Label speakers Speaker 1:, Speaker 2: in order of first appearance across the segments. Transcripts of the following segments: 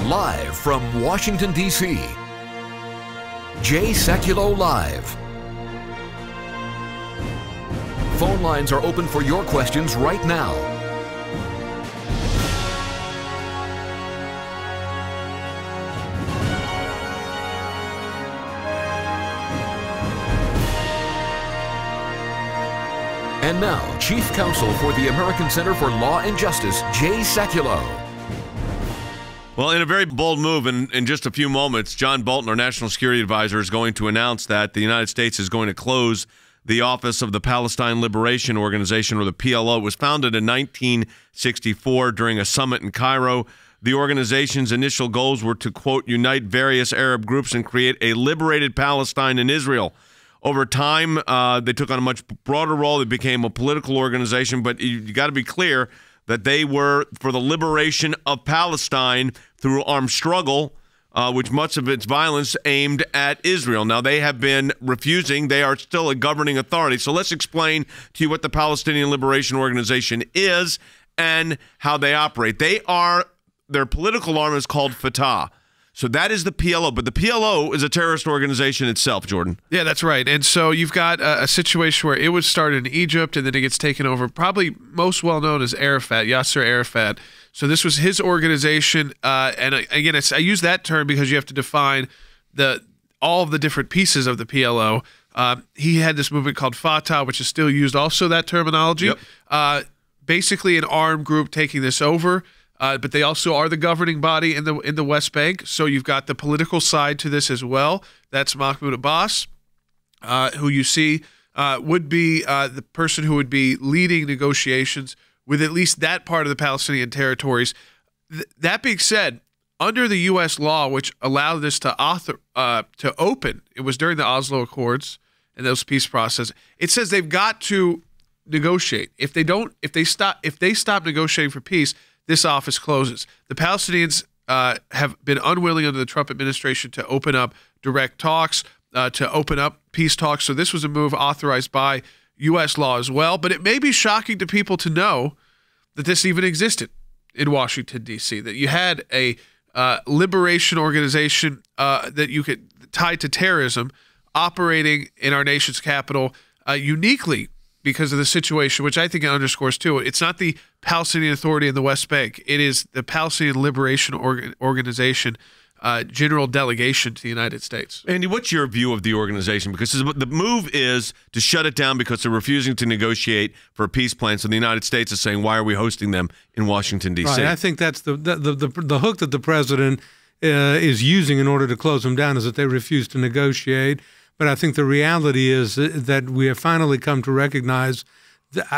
Speaker 1: Live from Washington, D.C., Jay Sekulow Live. Phone lines are open for your questions right now. And now, Chief Counsel for the American Center for Law and Justice, Jay Sekulow.
Speaker 2: Well, in a very bold move, in just a few moments, John Bolton, our National Security Advisor, is going to announce that the United States is going to close the office of the Palestine Liberation Organization, or the PLO. It was founded in 1964 during a summit in Cairo. The organization's initial goals were to, quote, unite various Arab groups and create a liberated Palestine and Israel. Over time, they took on a much broader role. They became a political organization, but you got to be clear that they were for the liberation of Palestine through armed struggle, which much of its violence aimed at Israel. Now, they have been refusing. They are still a governing authority. So let's explain to you what the Palestinian Liberation Organization is and how they operate. Their political arm is called Fatah. So that is the PLO, but the PLO is a terrorist organization itself, Jordan.
Speaker 3: Yeah, that's right. And so you've got a situation where it was started in Egypt, and then it gets taken over, probably most well-known as Arafat, Yasser Arafat. So this was his organization, and again, I use that term because you have to define all of the different pieces of the PLO. He had this movement called Fatah, which is still used, also that terminology. Yep. Basically an armed group taking this over. But they also are the governing body in the West Bank. So you've got the political side to this as well. That's Mahmoud Abbas, who you see would be the person who would be leading negotiations with at least that part of the Palestinian territories. That being said, under the U.S. law, which allowed this to open, it was during the Oslo Accords and those peace process. It says they've got to negotiate. If they stop negotiating for peace, this office closes. The Palestinians have been unwilling under the Trump administration to open up direct talks, to open up peace talks. So this was a move authorized by U.S. law as well. But it may be shocking to people to know that this even existed in Washington, D.C., that you had a liberation organization that you could tied to terrorism operating in our nation's capital uniquely because of the situation, which I think it underscores too. It's not the Palestinian Authority in the West Bank. It is the Palestinian Liberation Organization, General Delegation to the United States.
Speaker 2: Andy, what's your view of the organization? Because the move is to shut it down because they're refusing to negotiate for a peace plan. So the United States is saying, why are we hosting them in Washington, D.C.?
Speaker 4: Right. I think that's the hook that the president is using in order to close them down, is that they refuse to negotiate. But I think the reality is that we have finally come to recognize,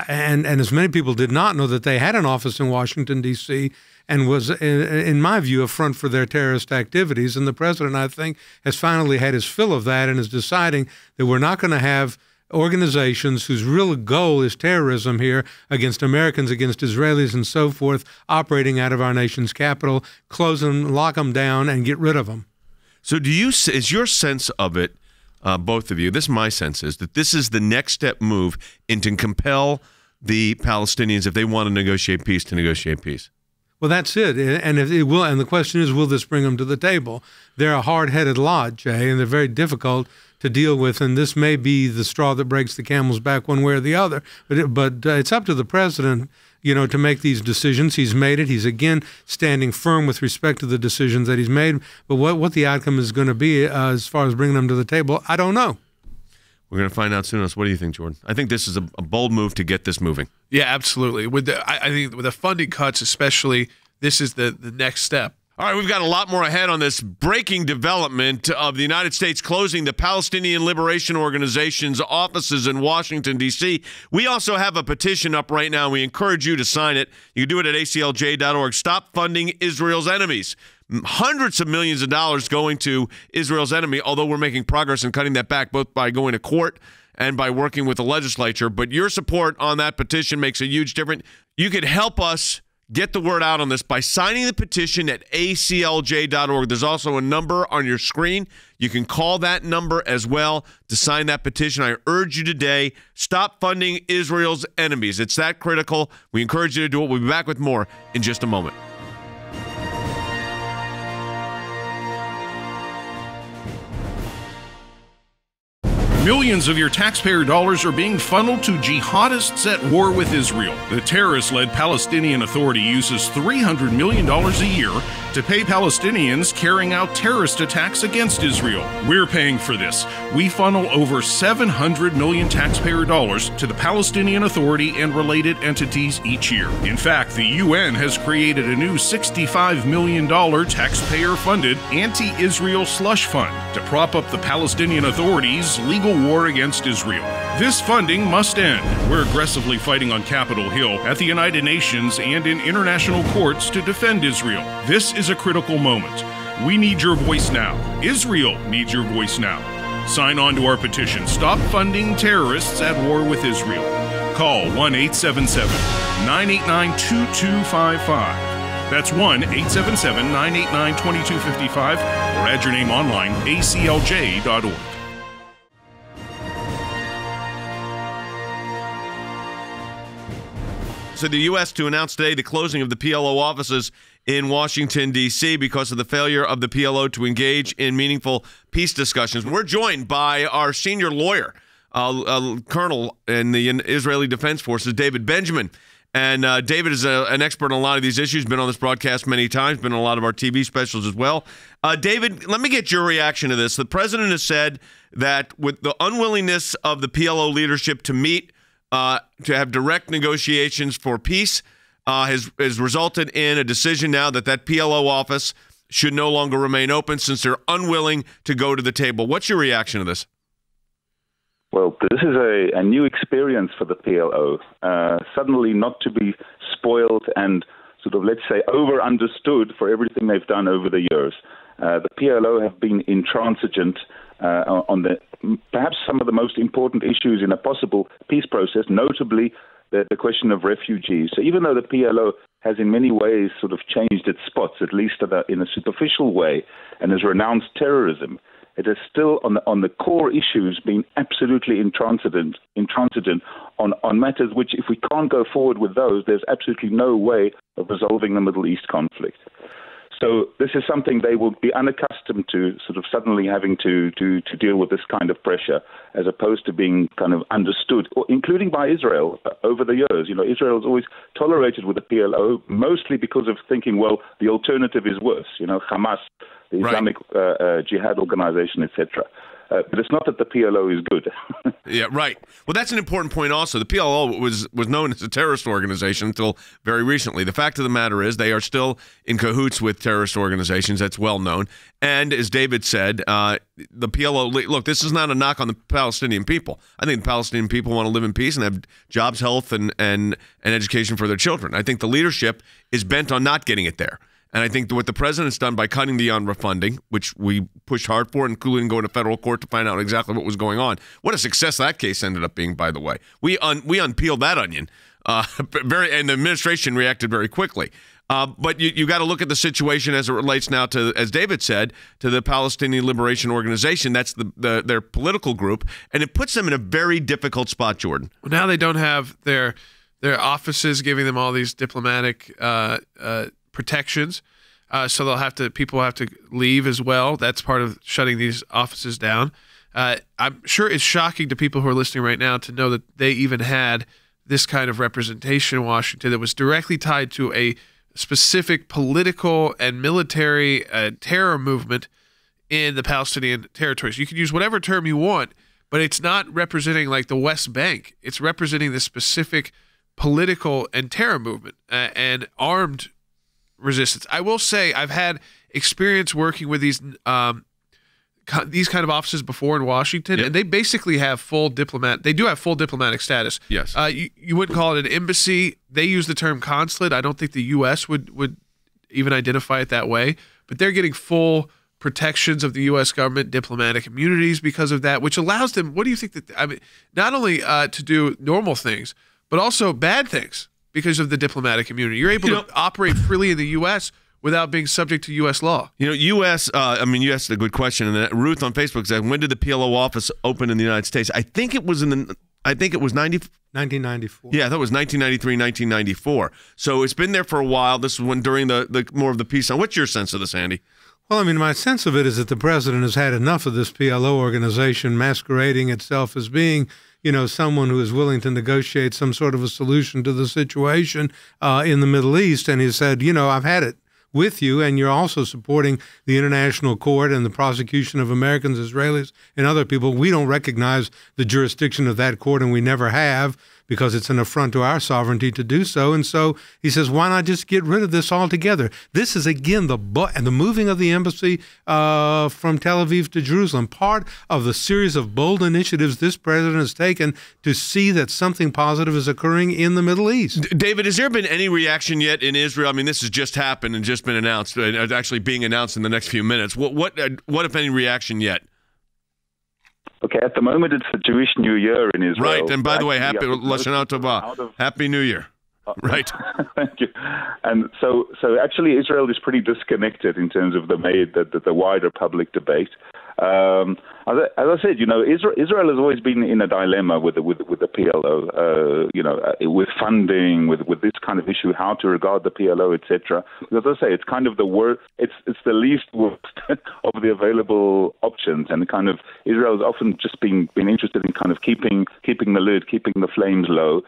Speaker 4: and as many people did not know, that they had an office in Washington, D.C., and was, in my view, a front for their terrorist activities. And the president, I think, has finally had his fill of that and is deciding that we're not going to have organizations whose real goal is terrorism here against Americans, against Israelis, and so forth, operating out of our nation's capital. Close them, lock them down, and get rid of them.
Speaker 2: So is your sense of it, both of you, this is my sense, is that this is the next step move into compel the Palestinians, if they want to negotiate peace, to negotiate peace?
Speaker 4: Well, that's it. And if it will, and the question is, will this bring them to the table? They're a hard-headed lot, Jay, and they're very difficult to deal with, and this may be the straw that breaks the camel's back one way or the other. But it's up to the president, to make these decisions. He's made it. He's, again, standing firm with respect to the decisions that he's made. But what the outcome is going to be as far as bringing them to the table, I don't know.
Speaker 2: We're going to find out soon. What do you think, Jordan? I think this is a bold move to get this moving.
Speaker 3: Yeah, absolutely. I think with the funding cuts especially, this is the next step.
Speaker 2: All right, we've got a lot more ahead on this breaking development of the United States closing the Palestinian Liberation Organization's offices in Washington, D.C. We also have a petition up right now. We encourage you to sign it. You can do it at aclj.org. Stop funding Israel's enemies. Hundreds of millions of dollars going to Israel's enemy, although we're making progress in cutting that back, both by going to court and by working with the legislature. But your support on that petition makes a huge difference. You could help us get the word out on this by signing the petition at aclj.org. There's also a number on your screen. You can call that number as well to sign that petition. I urge you today, stop funding Israel's enemies. It's that critical. We encourage you to do it. We'll be back with more in just a moment.
Speaker 5: Millions of your taxpayer dollars are being funneled to jihadists at war with Israel. The terrorist-led Palestinian Authority uses $300 million a year to pay Palestinians carrying out terrorist attacks against Israel. We're paying for this. We funnel over 700 million taxpayer dollars to the Palestinian Authority and related entities each year. In fact, the UN has created a new $65 million taxpayer-funded anti-Israel slush fund to prop up the Palestinian Authority's legal war against Israel. This funding must end. We're aggressively fighting on Capitol Hill, at the United Nations, and in international courts to defend Israel. This is a critical moment. We need your voice now. Israel needs your voice now. Sign on to our petition. Stop funding terrorists at war with Israel. Call 1-877-989-2255. That's 1-877-989-2255, or add your name online, aclj.org.
Speaker 2: So the U.S. to announce today the closing of the PLO offices in Washington, D.C. because of the failure of the PLO to engage in meaningful peace discussions. We're joined by our senior lawyer, Colonel in the Israeli Defense Forces, David Benjamin. And David is an expert on a lot of these issues, been on this broadcast many times, been on a lot of our TV specials as well. David, let me get your reaction to this. The president has said that with the unwillingness of the PLO leadership to meet, to have direct negotiations for peace, has resulted in a decision now that PLO office should no longer remain open since they're unwilling to go to the table. What's your reaction to this?
Speaker 6: Well, this is a new experience for the PLO. Suddenly not to be spoiled and sort of, let's say, over-understood for everything they've done over the years. The PLO have been intransigent on perhaps some of the most important issues in a possible peace process, notably the question of refugees. So even though the PLO has in many ways sort of changed its spots, at least in a superficial way, and has renounced terrorism, it has still, on the core issues, been absolutely intransigent on matters which, if we can't go forward with those, there's absolutely no way of resolving the Middle East conflict. So this is something they will be unaccustomed to, sort of suddenly having to deal with this kind of pressure, as opposed to being kind of understood, including by Israel over the years. You know, Israel has always tolerated with the PLO, mostly because of thinking, well, the alternative is worse. You know, Hamas, the Islamic Jihad organization, etc. But it's not that the PLO is good.
Speaker 2: Yeah, right. Well, that's an important point also. The PLO was known as a terrorist organization until very recently. The fact of the matter is they are still in cahoots with terrorist organizations. That's well known. And as David said, the PLO, look, this is not a knock on the Palestinian people. I think the Palestinian people want to live in peace and have jobs, health, and education for their children. I think the leadership is bent on not getting it there. And I think what the president's done by cutting the UNRWA funding, which we pushed hard for, including going to federal court to find out exactly what was going on. What a success that case ended up being, by the way. We unpeeled that onion, and the administration reacted very quickly. But you got to look at the situation as it relates now to, as David said, to the Palestinian Liberation Organization. That's their political group, and it puts them in a very difficult spot, Jordan.
Speaker 3: Well, now they don't have their offices giving them all these diplomatic protections, so people will have to leave as well. That's part of shutting these offices down. I'm sure it's shocking to people who are listening right now to know that they even had this kind of representation in Washington that was directly tied to a specific political and military terror movement in the Palestinian territories. You can use whatever term you want, but it's not representing like the West Bank. It's representing this specific political and terror movement and armed resistance. I will say I've had experience working with these kind of offices before in Washington, and they basically have full diplomat. They do have full diplomatic status.
Speaker 2: Yes.
Speaker 3: You wouldn't call it an embassy. They use the term consulate. I don't think the U.S. would even identify it that way, but they're getting full protections of the U.S. government, diplomatic immunities because of that, which allows them. What do you think that? I mean, not only to do normal things, but also bad things. Because of the diplomatic immunity. You're able to operate freely in the U.S. without being subject to U.S. law. You
Speaker 2: asked a good question. And Ruth on Facebook said, when did the PLO office open in the United States? I think it was
Speaker 4: 1994.
Speaker 2: Yeah, I thought it was 1993, 1994. So it's been there for a while. This is when during the more of the peace. What's your sense of this, Andy?
Speaker 4: Well, I mean, my sense of it is that the president has had enough of this PLO organization masquerading itself as being, someone who is willing to negotiate some sort of a solution to the situation in the Middle East. And he said, I've had it with you, and you're also supporting the international court and the prosecution of Americans, Israelis, and other people. We don't recognize the jurisdiction of that court, and we never have, because it's an affront to our sovereignty to do so. And so he says, why not just get rid of this altogether? This is, again, the moving of the embassy from Tel Aviv to Jerusalem, part of the series of bold initiatives this president has taken to see that something positive is occurring in the Middle East.
Speaker 2: David, has there been any reaction yet in Israel? I mean, this has just happened and just been announced, actually being announced in the next few minutes. What if any, reaction yet?
Speaker 6: Okay, at the moment it's the Jewish New Year in Israel.
Speaker 2: Right, and by the way, Happy Lashana Tova, Happy New Year. Right.
Speaker 6: Thank you. And so actually Israel is pretty disconnected in terms of the wider public debate. As I said, Israel has always been in a dilemma with the PLO, with funding, with this kind of issue, how to regard the PLO, etc. As I say, it's kind of the worst. It's the least worst of the available options, and kind of Israel has often just been interested in kind of keeping the lid, keeping the flames low.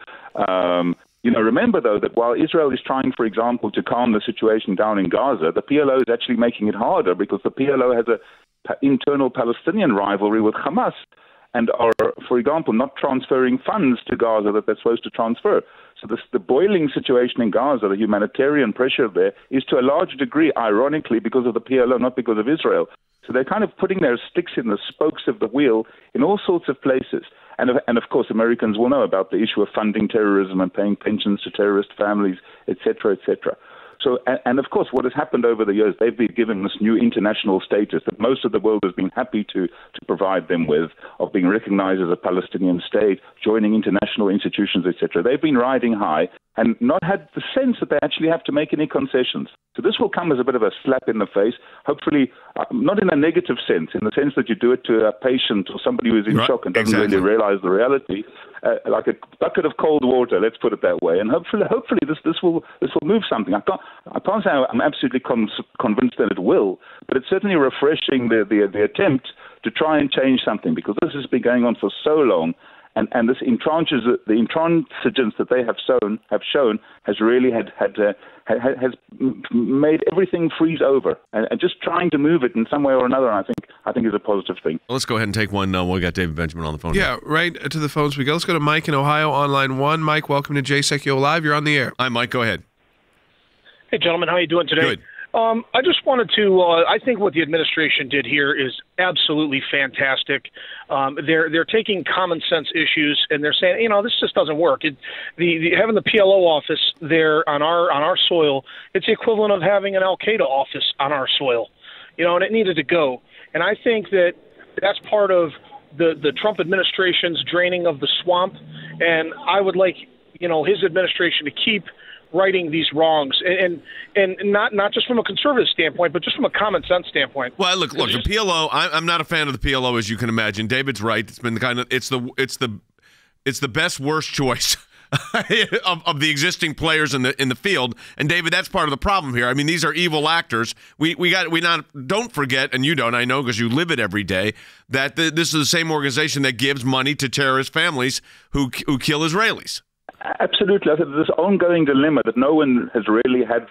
Speaker 6: Remember, though, that while Israel is trying, for example, to calm the situation down in Gaza, the PLO is actually making it harder because the PLO has a internal Palestinian rivalry with Hamas and are, for example, not transferring funds to Gaza that they're supposed to transfer. So the boiling situation in Gaza, the humanitarian pressure there, is to a large degree, ironically, because of the PLO, not because of Israel. So they're kind of putting their sticks in the spokes of the wheel in all sorts of places. And of course, Americans will know about the issue of funding terrorism and paying pensions to terrorist families, et cetera, et cetera. So, and of course, what has happened over the years, they've been given this new international status that most of the world has been happy to provide them with, of being recognized as a Palestinian state, joining international institutions, etc. They've been riding high and not had the sense that they actually have to make any concessions. So this will come as a bit of a slap in the face, hopefully not in a negative sense, in the sense that you do it to a patient or somebody who is in shock and doesn't really realize the reality, like a bucket of cold water, let's put it that way. And hopefully this will move something. I can't say I'm absolutely convinced that it will, but it's certainly refreshing the attempt to try and change something, because this has been going on for so long. And this the intransigence that they have shown has really has made everything freeze over, and just trying to move it in some way or another, I think is a positive thing.
Speaker 2: Well, let's go ahead and take one. We got David Benjamin on the phone.
Speaker 3: Yeah, right to the phones we go. Let's go to Mike in Ohio on line 1. Mike, welcome to Sekulow Live. You're on the air.
Speaker 2: Hi, Mike. Go ahead.
Speaker 7: Hey, gentlemen. How are you doing today?
Speaker 2: Good.
Speaker 7: I just wanted to. I think what the administration did here is absolutely fantastic. They're taking common sense issues and they're saying, this just doesn't work. Having the PLO office there on our soil, it's the equivalent of having an Al Qaeda office on our soil, and it needed to go. And I think that's part of the Trump administration's draining of the swamp. And I would like, his administration to keep righting these wrongs, and not just from a conservative standpoint, but just from a common sense standpoint.
Speaker 2: Well, look, the PLO. I'm not a fan of the PLO, as you can imagine. David's right. It's been it's the best worst choice of the existing players in the field. And David, that's part of the problem here. I mean, these are evil actors. Don't forget, and you don't, I know, because you live it every day, that this is the same organization that gives money to terrorist families who kill Israelis.
Speaker 6: Absolutely. I think this ongoing dilemma that no one has really has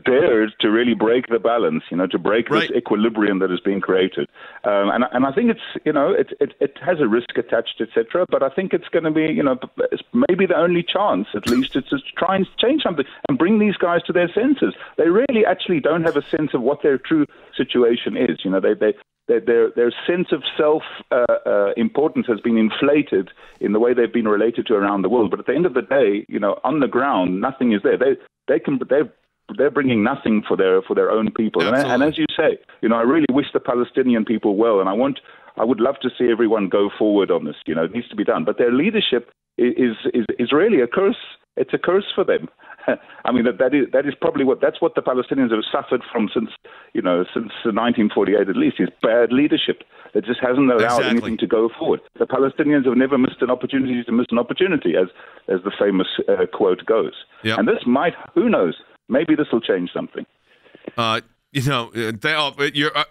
Speaker 6: dared to really break the balance, to break this equilibrium that is being created. And I think it has a risk attached, etc. But I think it's going to be, it's maybe the only chance, at least, to try and change something and bring these guys to their senses. They really actually don't have a sense of what their true situation is. Their sense of self-importance has been inflated in the way they've been related to around the world. But at the end of the day, on the ground, nothing is there. They're bringing nothing for their own people. And as you say, I really wish the Palestinian people well, and I would love to see everyone go forward on this. It needs to be done. But their leadership is really a curse. It's a curse for them. I mean, that is probably what the Palestinians have suffered from since 1948 at least, is bad leadership that just hasn't allowed anything to go forward. The Palestinians have never missed an opportunity to miss an opportunity, as the famous quote goes.
Speaker 2: Yep.
Speaker 6: And this might, who knows, maybe this will change something.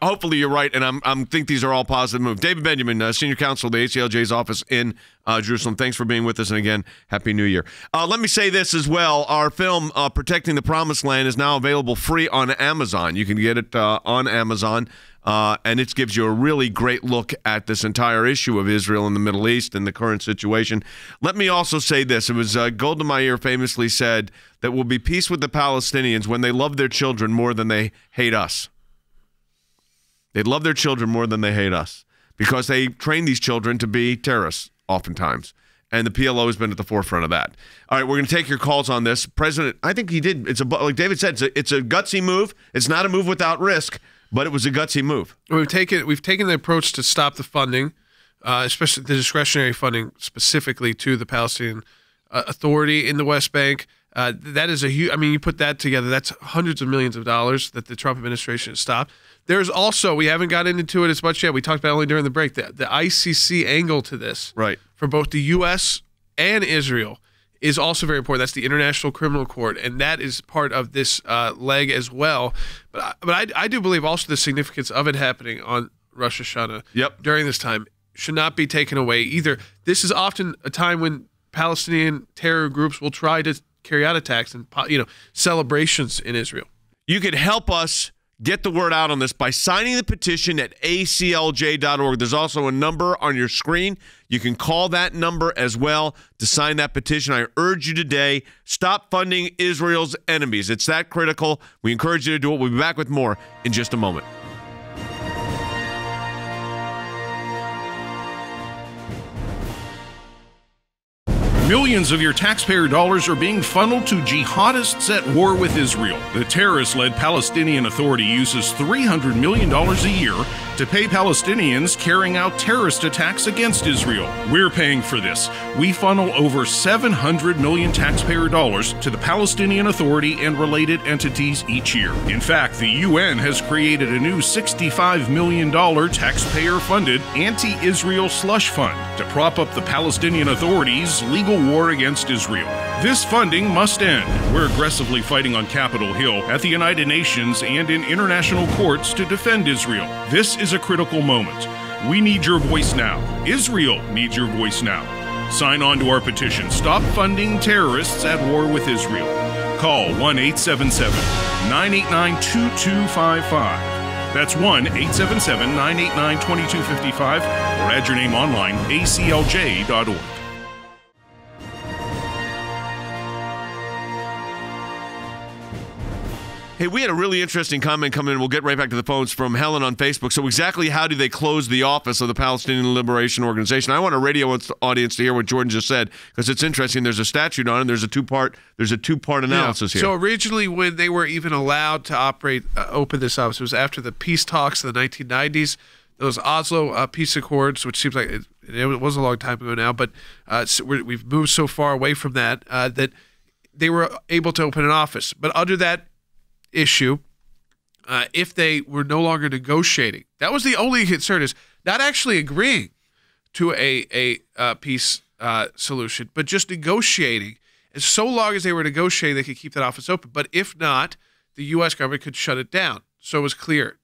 Speaker 2: Hopefully you're right, and I'm think these are all positive moves. David Benjamin, Senior Counsel of the ACLJ's office in Jerusalem. Thanks for being with us, and again, Happy New Year. Let me say this as well. Our film, Protecting the Promised Land, is now available free on Amazon. You can get it on Amazon, and it gives you a really great look at this entire issue of Israel and the Middle East and the current situation. Let me also say this. It was Golda Meir famously said that we'll be peace with the Palestinians when they love their children more than they hate us. They love their children more than they hate us because they train these children to be terrorists oftentimes. And the PLO has been at the forefront of that. All right, we're going to take your calls on this. President, I think he did. Like David said, it's a gutsy move. It's not a move without risk, but it was a gutsy move.
Speaker 3: We've taken the approach to stop the funding, especially the discretionary funding specifically to the Palestinian Authority in the West Bank. That is a huge, you put that together, that's hundreds of millions of dollars that the Trump administration has stopped. There's also, we haven't gotten into it as much yet, we talked about only during the break, the ICC angle to this,
Speaker 2: right, for
Speaker 3: both the U.S. and Israel is also very important. That's the International Criminal Court, and that is part of this leg as well. But I do believe also the significance of it happening on Rosh Hashanah during this time should not be taken away either. This is often a time when Palestinian terror groups will try to carry out attacks and celebrations in Israel.
Speaker 2: You could help us get the word out on this by signing the petition at aclj.org. There's also a number on your screen. You can call that number as well to sign that petition. I urge you today, stop funding Israel's enemies. It's that critical. We encourage you to do it. We'll be back with more in just a moment.
Speaker 5: Millions of your taxpayer dollars are being funneled to jihadists at war with Israel. The terrorist-led Palestinian Authority uses $300 million a year to pay Palestinians carrying out terrorist attacks against Israel. We're paying for this. We funnel over $700 million taxpayer dollars to the Palestinian Authority and related entities each year. In fact, the UN has created a new $65 million taxpayer-funded anti-Israel slush fund to prop up the Palestinian Authority's legal war against Israel. This funding must end. We're aggressively fighting on Capitol Hill, at the United Nations, and in international courts to defend Israel. This is a critical moment. We need your voice now. Israel needs your voice now. Sign on to our petition. Stop funding terrorists at war with Israel. Call 1-877-989-2255. That's 1-877-989-2255, or add your name online, aclj.org.
Speaker 2: Hey, we had a really interesting comment come in. We'll get right back to the phones from Helen on Facebook. So exactly how do they close the office of the Palestinian Liberation Organization? I want a radio audience to hear what Jordan just said because it's interesting. There's a statute on it. There's a two-part analysis here. So
Speaker 3: originally when they were even allowed to open this office, it was after the peace talks in the 1990s, those Oslo peace accords, which seems like it was a long time ago now, but we've moved so far away from that that they were able to open an office. But under that issue, if they were no longer negotiating, that was the only concern, is not actually agreeing to a peace solution, but just negotiating. And so long as they were negotiating, they could keep that office open. But if not, the U.S. government could shut it down. So it was clear.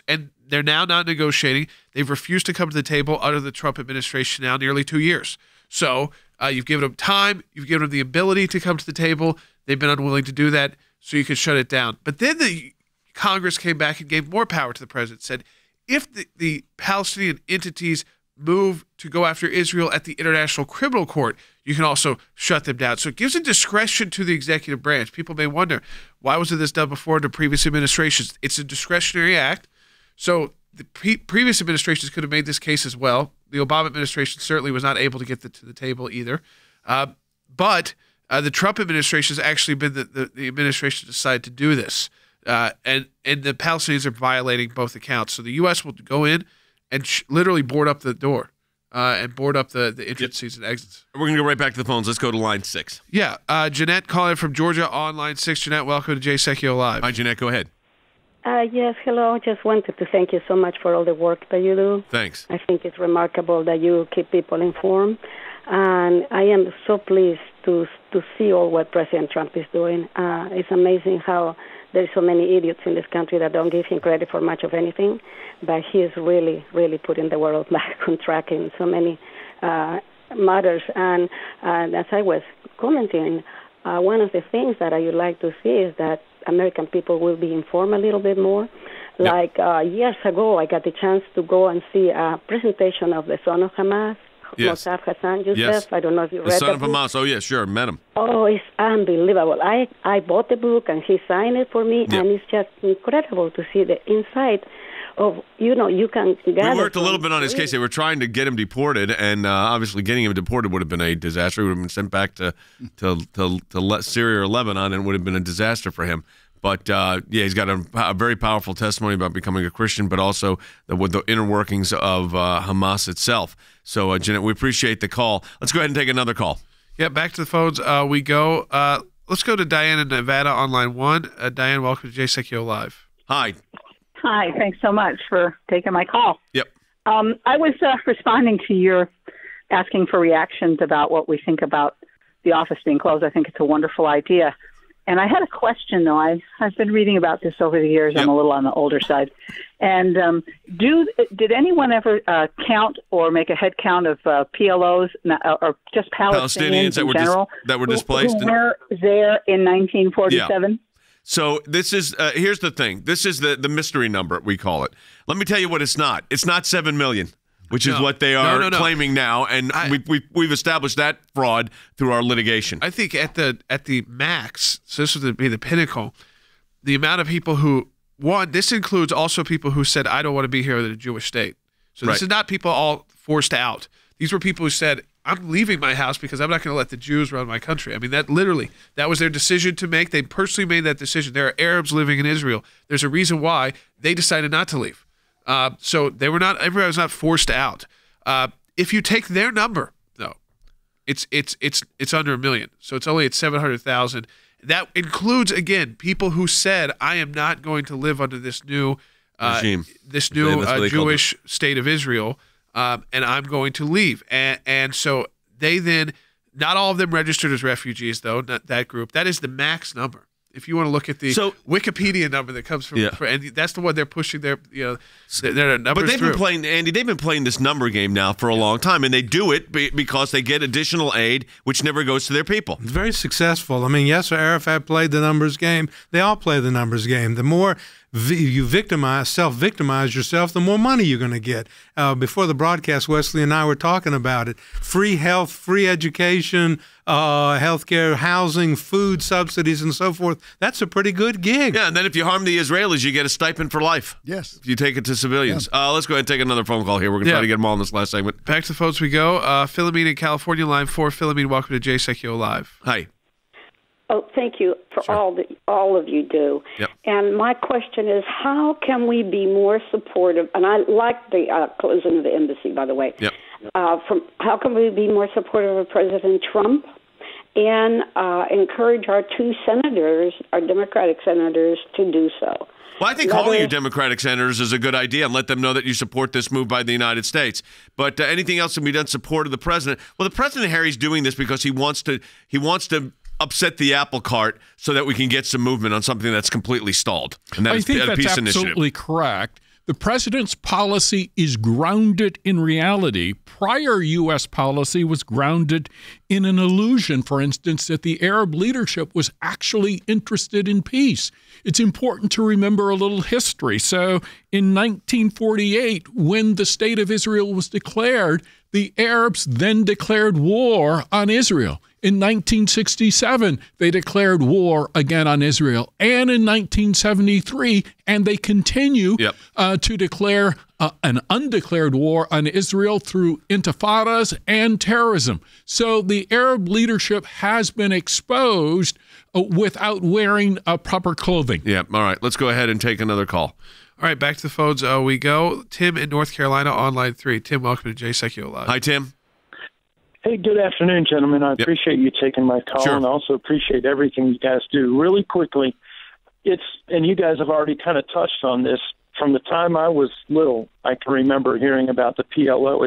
Speaker 3: And they're now not negotiating. They've refused to come to the table under the Trump administration now nearly 2 years. So you've given them time. You've given them the ability to come to the table. They've been unwilling to do that, so you could shut it down. But then the Congress came back and gave more power to the president, said if the Palestinian entities move to go after Israel at the International Criminal Court, you can also shut them down. So it gives a discretion to the executive branch. People may wonder, why wasn't this done before under previous administrations? It's a discretionary act. So the previous administrations could have made this case as well. The Obama administration certainly was not able to get to the table either. But the Trump administration has actually been the administration to decide to do this. And the Palestinians are violating both accounts. So the U.S. will go in and literally board up the door and board up the entrances and exits.
Speaker 2: We're going to go right back to the phones. Let's go to line 6.
Speaker 3: Yeah. Jeanette calling from Georgia on line 6. Jeanette, welcome to Jay Sekulow Live.
Speaker 2: Hi, Jeanette. Go ahead.
Speaker 8: Yes, hello. Just wanted to thank you so much for all the work that you do.
Speaker 2: Thanks.
Speaker 8: I think it's remarkable that you keep people informed. And I am so pleased to see all what President Trump is doing. It's amazing how there's so many idiots in this country that don't give him credit for much of anything, but he is really, really putting the world back on track in so many matters. And as I was commenting, one of the things that I would like to see is that American people will be informed a little bit more.
Speaker 2: Yep.
Speaker 8: Like years ago, I got the chance to go and see a presentation of the son of Hamas,
Speaker 2: Yes.
Speaker 8: Mossad Hassan Youssef.
Speaker 2: Yes.
Speaker 8: I don't know if you read
Speaker 2: The son of
Speaker 8: book.
Speaker 2: Hamas. Oh, yeah, sure. Met him.
Speaker 8: Oh, it's unbelievable. I bought the book, and he signed it for me,
Speaker 2: Yep.
Speaker 8: and it's just incredible to see the inside of, you can gather.
Speaker 2: We worked a little
Speaker 8: from
Speaker 2: bit on his case. They were trying to get him deported, and obviously getting him deported would have been a disaster. He would have been sent back to Syria or Lebanon, and it would have been a disaster for him. But, he's got a very powerful testimony about becoming a Christian, but also with the inner workings of Hamas itself. So, Jeanette, we appreciate the call. Let's go ahead and take another call.
Speaker 3: Yeah, back to the phones we go. Let's go to Diane in Nevada on line 1. Diane, welcome to Jay Sekulow Live.
Speaker 2: Hi.
Speaker 9: Hi, thanks so much for taking my call.
Speaker 2: Yep.
Speaker 9: I was responding to your asking for reactions about what we think about the office being closed. I think it's a wonderful idea. And I had a question, though. I've been reading about this over the years.
Speaker 2: Yep.
Speaker 9: I'm a little on the older side. And did anyone ever count or make a head count of PLOs or just Palestinians in general
Speaker 2: that were displaced?
Speaker 9: Who were there in 1947?
Speaker 2: Yeah. So this is here's the thing. This is the mystery number, we call it. Let me tell you what it's not. It's not 7 million, which is what they are claiming now, and we've established that fraud through our litigation.
Speaker 3: I think at the max, so this would be the pinnacle, the amount of people who, this includes also people who said, I don't want to be here in a Jewish state. So this is not people all forced out. These were people who said, I'm leaving my house because I'm not going to let the Jews run my country. I mean, that was their decision to make. They personally made that decision. There are Arabs living in Israel. There's a reason why they decided not to leave. So everybody was not forced out. If you take their number, though, it's under 1 million. So it's only at 700,000. That includes, again, people who said, I am not going to live under this new regime, this new Jewish state of Israel, and I'm going to leave. And so they then, not all of them registered as refugees, though, not that group. That is the max number. If you want to look at the Wikipedia number that comes from, and that's the one they're pushing their numbers.
Speaker 2: But they've been playing, Andy. They've been playing this number game now for a long time, and they do it because they get additional aid, which never goes to their people.
Speaker 4: It's very successful. I mean, Yasser Arafat played the numbers game. They all play the numbers game. The more you self-victimize yourself, the more money you're going to get. Before the broadcast, Wesley and I were talking about it. Free health, free education, healthcare, housing, food subsidies, and so forth. That's a pretty good gig.
Speaker 2: Yeah, and then if you harm the Israelis, you get a stipend for life.
Speaker 10: Yes.
Speaker 2: If you take it to civilians. Yeah. Let's go ahead and take another phone call here. We're going to try to get them all in this last segment.
Speaker 3: Back to the phones we go. Philomene in California, line 4. Philomene, welcome to Jay Sekulow Live.
Speaker 2: Hi.
Speaker 8: Oh, thank you for all of you do.
Speaker 2: Yep.
Speaker 8: And my question is, how can we be more supportive? And I like the closing of the embassy, by the way.
Speaker 2: Yep.
Speaker 8: How can we be more supportive of President Trump and encourage our two senators, our Democratic senators, to do so?
Speaker 2: Well, I think calling your Democratic senators is a good idea and let them know that you support this move by the United States. But anything else can be done in support of the president? Well, the president, Harry's doing this because he wants to upset the apple cart so that we can get some movement on something that's completely stalled. And that
Speaker 11: I think that's
Speaker 2: peace
Speaker 11: absolutely
Speaker 2: initiative.
Speaker 11: correct. The president's policy is grounded in reality. Prior U.S. policy was grounded in an illusion, for instance, that the Arab leadership was actually interested in peace. It's important to remember a little history. So in 1948, when the State of Israel was declared, the Arabs then declared war on Israel. In 1967, they declared war again on Israel. And in 1973, and they continue to declare an undeclared war on Israel through intifadas and terrorism. So the Arab leadership has been exposed without wearing proper clothing.
Speaker 2: Yeah, all right. Let's go ahead and take another call.
Speaker 3: All right, back to the phones we go. Tim in North Carolina on line 3. Tim, welcome to Jay Sekulow Live.
Speaker 2: Hi, Tim.
Speaker 12: Hey, good afternoon, gentlemen. I appreciate you taking my call, and also appreciate everything you guys do. Really quickly, and you guys have already kind of touched on this. From the time I was little, I can remember hearing about the PLO.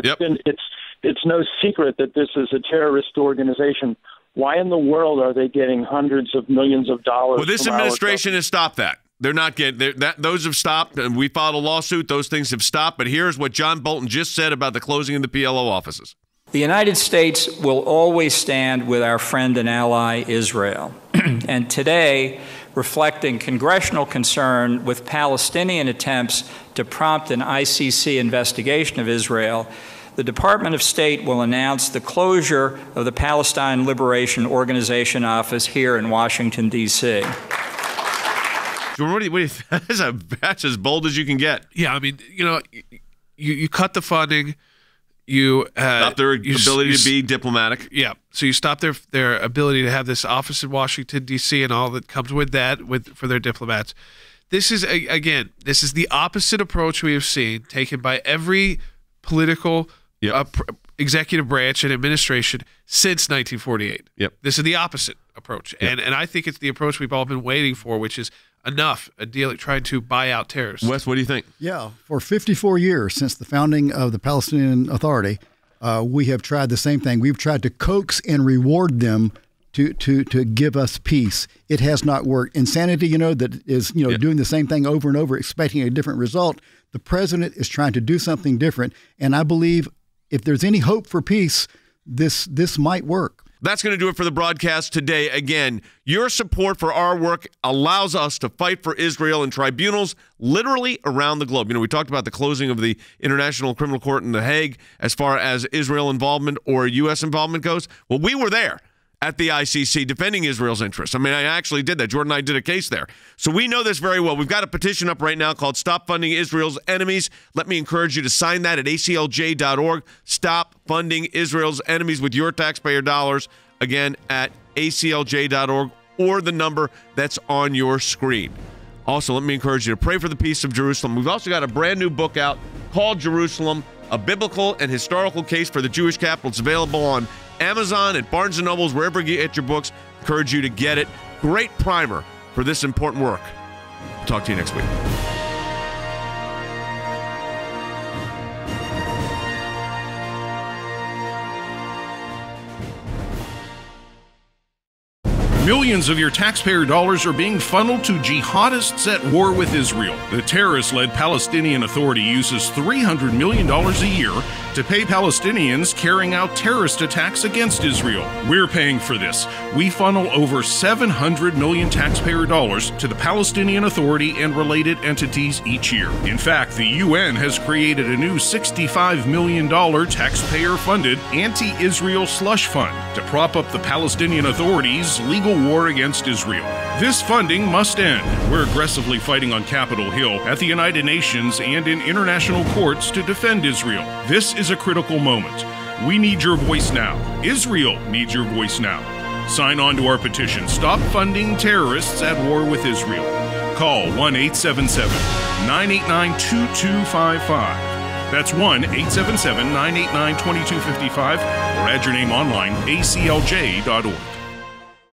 Speaker 12: it's no secret that this is a terrorist organization. Why in the world are they getting hundreds of millions of dollars?
Speaker 2: Well, this administration has stopped that. They're not getting those have stopped, and we filed a lawsuit. Those things have stopped. But here's what John Bolton just said about the closing of the PLO offices.
Speaker 10: The United States will always stand with our friend and ally Israel. And today, reflecting congressional concern with Palestinian attempts to prompt an ICC investigation of Israel, the Department of State will announce the closure of the Palestine Liberation Organization office here in Washington, D.C.
Speaker 2: That's as bold as you can get.
Speaker 3: Yeah, I mean, you cut the funding. You
Speaker 2: stop their ability to be diplomatic.
Speaker 3: Yeah, so you stop their ability to have this office in Washington, D.C. and all that comes with that for their diplomats. This is, again, the opposite approach we have seen taken by every political executive branch and administration since 1948.
Speaker 2: Yep.
Speaker 3: This is the opposite approach. Yep. And I think it's the approach we've all been waiting for, which is enough, a deal at trying to buy out terrorists.
Speaker 2: Wes, what do you think?
Speaker 13: Yeah, for 54 years since the founding of the Palestinian Authority, we have tried the same thing. We've tried to coax and reward them to give us peace. It has not worked. Insanity, that is, doing the same thing over and over, expecting a different result. The president is trying to do something different, and I believe if there's any hope for peace, this might work.
Speaker 2: That's going to do it for the broadcast today. Again, your support for our work allows us to fight for Israel in tribunals literally around the globe. We talked about the closing of the International Criminal Court in The Hague as far as Israel involvement or U.S. involvement goes. Well, we were there at the ICC defending Israel's interests. I mean, I actually did that. Jordan and I did a case there. So we know this very well. We've got a petition up right now called Stop Funding Israel's Enemies. Let me encourage you to sign that at aclj.org. Stop funding Israel's enemies with your taxpayer dollars. Again, at aclj.org or the number that's on your screen. Also, let me encourage you to pray for the peace of Jerusalem. We've also got a brand new book out called Jerusalem, a biblical and historical case for the Jewish capital. It's available on Amazon and Barnes & Nobles, wherever you get your books. Encourage you to get it. Great primer for this important work. Talk to you next week.
Speaker 5: Millions of your taxpayer dollars are being funneled to jihadists at war with Israel. The terrorist-led Palestinian Authority uses $300 million a year to pay Palestinians carrying out terrorist attacks against Israel. We're paying for this. We funnel over $700 million taxpayer dollars to the Palestinian Authority and related entities each year. In fact, the UN has created a new $65 million taxpayer-funded anti-Israel slush fund to prop up the Palestinian Authority's legal war against Israel. This funding must end. We're aggressively fighting on Capitol Hill, at the United Nations, and in international courts to defend Israel. This is a critical moment. We need your voice now. Israel needs your voice now. Sign on to our petition. Stop funding terrorists at war with Israel. Call 1-877-989-2255. That's 1-877-989-2255, or add your name online, aclj.org.